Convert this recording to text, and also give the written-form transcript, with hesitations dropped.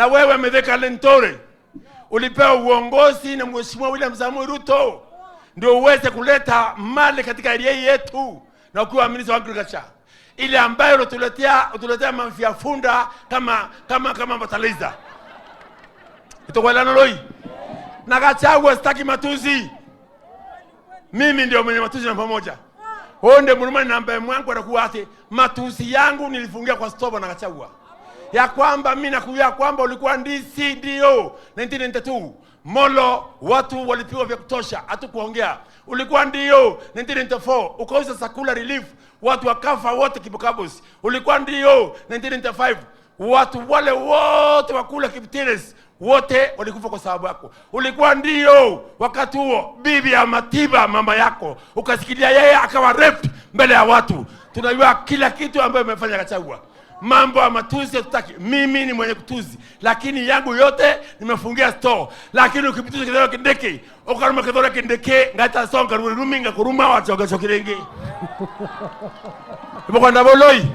Na wewe Mithika Linturi ulipewa uongozi na Mheshimiwa William Samoei Ruto ndio uweze kuleta mali katika area yetu, na ukiwa minister wa agriculture ile ambayo utuletea mafia funda kama bataliza itokwelana loi na Gachagua. Sitaki matuzi, mimi ndio mwenye matuzi namba moja. Honde murumani namba mwangu anakuwa ati matuzi yangu nilifungia kwa stoba na Gachagua ya kwamba mimi nakuya kwamba ulikuwa DCDO 1992 Molo, watu walipigwa vya kutosha, hatukuongea. Ulikuwa ndio 1994 ukauza Sakula relief, watu wakafa wote Kibukabos. Ulikuwa ndio 1995 watu wale wote wakula Kiptines wote walikufa kwa sababu yako. Ulikuwa ndio wakati huo bibi ya Matiba mama yako ukasikilia yeye akawa raped mbele ya watu. Tunajua kila kitu ambayo umefanya Gachagua. Mambo ya matuzi tutaki. Mimi ni mwenye kutuzi, lakini yangu yote nimefungia store. Lakini ukipituza kidole kindeke, ukaruma kidole kindeke, ngata songa ruminga kuruma wachoga chokirenge. Ibo kwa ndaboloi.